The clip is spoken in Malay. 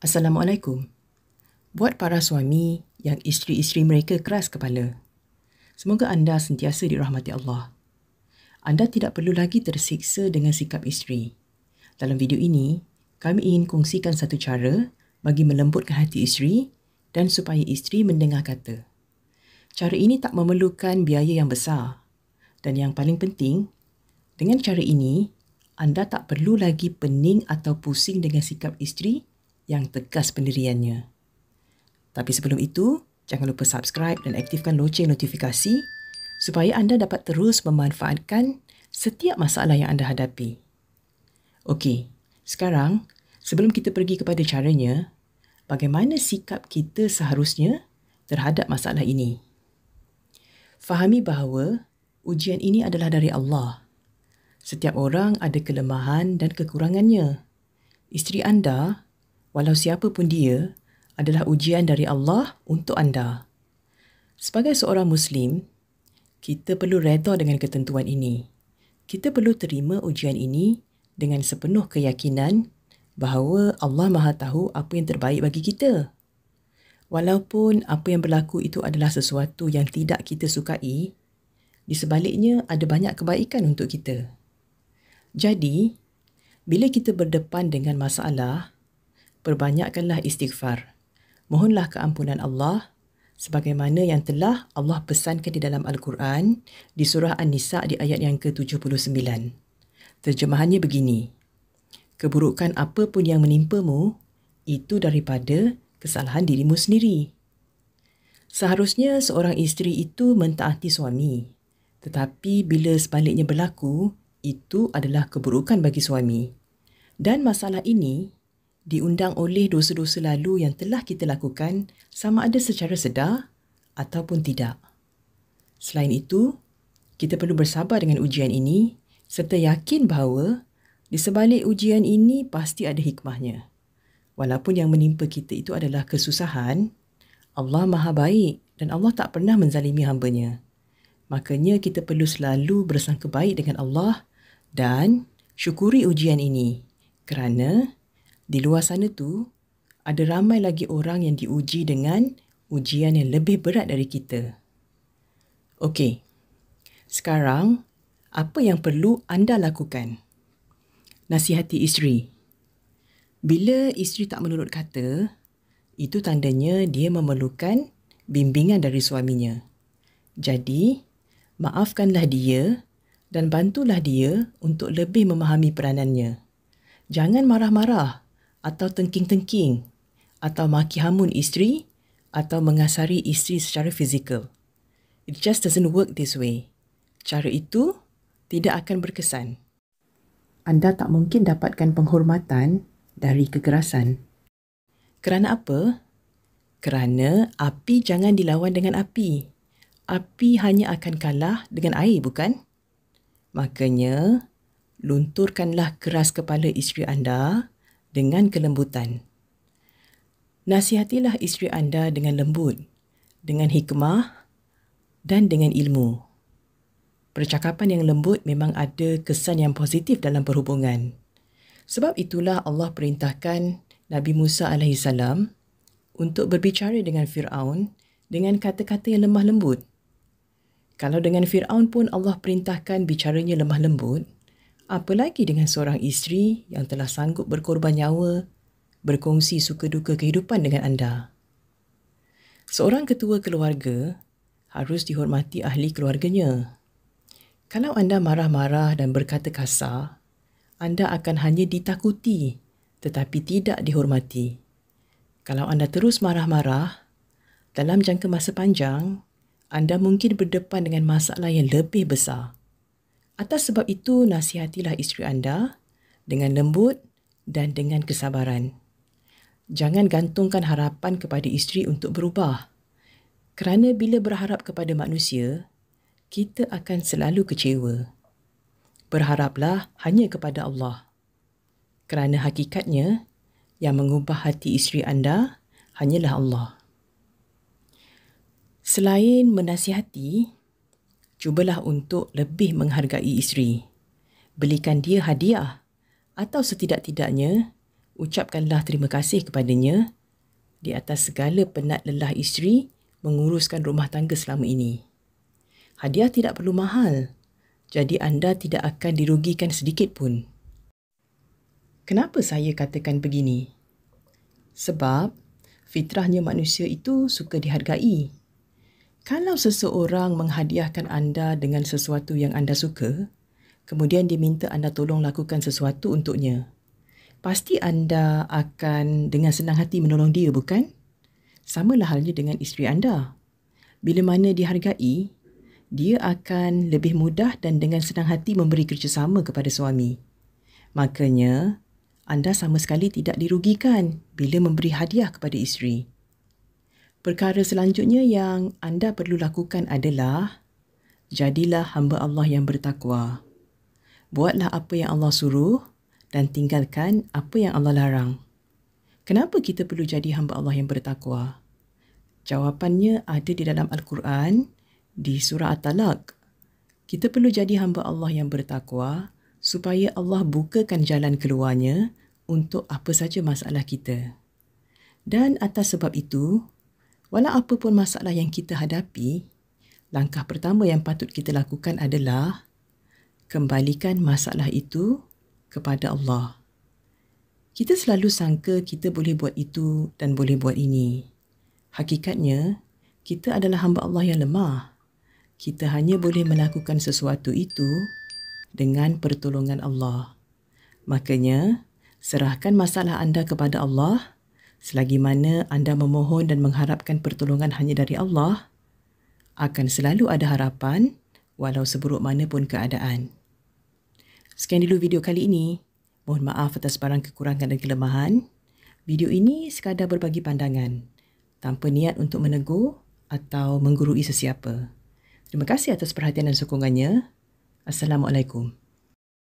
Assalamualaikum. Buat para suami yang isteri-isteri mereka keras kepala, semoga anda sentiasa dirahmati Allah. Anda tidak perlu lagi tersiksa dengan sikap isteri. Dalam video ini, kami ingin kongsikan satu cara bagi melembutkan hati isteri dan supaya isteri mendengar kata. Cara ini tak memerlukan biaya yang besar. Dan yang paling penting, dengan cara ini, anda tak perlu lagi pening atau pusing dengan sikap isteri yang tegas pendiriannya. Tapi sebelum itu, jangan lupa subscribe dan aktifkan loceng notifikasi supaya anda dapat terus memanfaatkan setiap masalah yang anda hadapi. Okey, sekarang sebelum kita pergi kepada caranya, bagaimana sikap kita seharusnya terhadap masalah ini? Fahami bahawa ujian ini adalah dari Allah. Setiap orang ada kelemahan dan kekurangannya. Isteri anda, walau siapa pun dia, adalah ujian dari Allah untuk anda. Sebagai seorang Muslim, kita perlu redha dengan ketentuan ini. Kita perlu terima ujian ini dengan sepenuh keyakinan bahawa Allah Maha Tahu apa yang terbaik bagi kita. Walaupun apa yang berlaku itu adalah sesuatu yang tidak kita sukai, di sebaliknya ada banyak kebaikan untuk kita. Jadi, bila kita berdepan dengan masalah, perbanyakkanlah istighfar. Mohonlah keampunan Allah sebagaimana yang telah Allah pesankan di dalam Al-Quran di surah An-Nisa di ayat yang ke-79. Terjemahannya begini: keburukan apa pun yang menimpamu, itu daripada kesalahan dirimu sendiri. Seharusnya seorang isteri itu mentaati suami. Tetapi bila sebaliknya berlaku, itu adalah keburukan bagi suami. Dan masalah ini diundang oleh dosa-dosa lalu yang telah kita lakukan sama ada secara sedar ataupun tidak. Selain itu, kita perlu bersabar dengan ujian ini serta yakin bahawa di sebalik ujian ini pasti ada hikmahnya. Walaupun yang menimpa kita itu adalah kesusahan, Allah Maha Baik dan Allah tak pernah menzalimi hamba-Nya. Makanya kita perlu selalu bersangka baik dengan Allah dan syukuri ujian ini kerana di luar sana tu, ada ramai lagi orang yang diuji dengan ujian yang lebih berat dari kita. Okey, sekarang apa yang perlu anda lakukan? Nasihati isteri. Bila isteri tak menurut kata, itu tandanya dia memerlukan bimbingan dari suaminya. Jadi, maafkanlah dia dan bantulah dia untuk lebih memahami peranannya. Jangan marah-marah atau tengking-tengking, atau maki hamun isteri, atau mengasari isteri secara fizikal. It just doesn't work this way. Cara itu tidak akan berkesan. Anda tak mungkin dapatkan penghormatan dari kekerasan. Kerana apa? Kerana api jangan dilawan dengan api. Api hanya akan kalah dengan air, bukan? Makanya, lunturkanlah keras kepala isteri anda dengan kelembutan. Nasihatilah isteri anda dengan lembut, dengan hikmah dan dengan ilmu. Percakapan yang lembut memang ada kesan yang positif dalam perhubungan. Sebab itulah Allah perintahkan Nabi Musa AS untuk berbicara dengan Fir'aun dengan kata-kata yang lemah lembut. Kalau dengan Fir'aun pun Allah perintahkan bicaranya lemah lembut, apalagi dengan seorang isteri yang telah sanggup berkorban nyawa, berkongsi suka duka kehidupan dengan anda. Seorang ketua keluarga harus dihormati ahli keluarganya. Kalau anda marah-marah dan berkata kasar, anda akan hanya ditakuti tetapi tidak dihormati. Kalau anda terus marah-marah, dalam jangka masa panjang, anda mungkin berdepan dengan masalah yang lebih besar. Atas sebab itu, nasihatilah isteri anda dengan lembut dan dengan kesabaran. Jangan gantungkan harapan kepada isteri untuk berubah. Kerana bila berharap kepada manusia, kita akan selalu kecewa. Berharaplah hanya kepada Allah. Kerana hakikatnya, yang mengubah hati isteri anda hanyalah Allah. Selain menasihati, cubalah untuk lebih menghargai isteri. Belikan dia hadiah atau setidak-tidaknya Ucapkanlah terima kasih kepadanya di atas segala penat lelah isteri menguruskan rumah tangga selama ini. Hadiah tidak perlu mahal, jadi anda tidak akan dirugikan sedikit pun. Kenapa saya katakan begini? Sebab fitrahnya manusia itu suka dihargai. Kalau seseorang menghadiahkan anda dengan sesuatu yang anda suka, kemudian dia minta anda tolong lakukan sesuatu untuknya, pasti anda akan dengan senang hati menolong dia, bukan? Samalah halnya dengan isteri anda. Bila mana dihargai, dia akan lebih mudah dan dengan senang hati memberi kerjasama kepada suami. Makanya, anda sama sekali tidak dirugikan bila memberi hadiah kepada isteri. Perkara selanjutnya yang anda perlu lakukan adalah, jadilah hamba Allah yang bertakwa. Buatlah apa yang Allah suruh dan tinggalkan apa yang Allah larang. Kenapa kita perlu jadi hamba Allah yang bertakwa? Jawapannya ada di dalam Al-Quran, di surah At-Talaq. Kita perlu jadi hamba Allah yang bertakwa supaya Allah bukakan jalan keluarnya untuk apa saja masalah kita. Dan atas sebab itu, walau apa pun masalah yang kita hadapi, langkah pertama yang patut kita lakukan adalah kembalikan masalah itu kepada Allah. Kita selalu sangka kita boleh buat itu dan boleh buat ini. Hakikatnya, kita adalah hamba Allah yang lemah. Kita hanya boleh melakukan sesuatu itu dengan pertolongan Allah. Makanya, serahkan masalah anda kepada Allah. Selagi mana anda memohon dan mengharapkan pertolongan hanya dari Allah, akan selalu ada harapan walau seburuk mana pun keadaan. Sekian dulu video kali ini. Mohon maaf atas barang kekurangan dan kelemahan. Video ini sekadar berbagi pandangan, tanpa niat untuk menegur atau menggurui sesiapa. Terima kasih atas perhatian dan sokongannya. Assalamualaikum.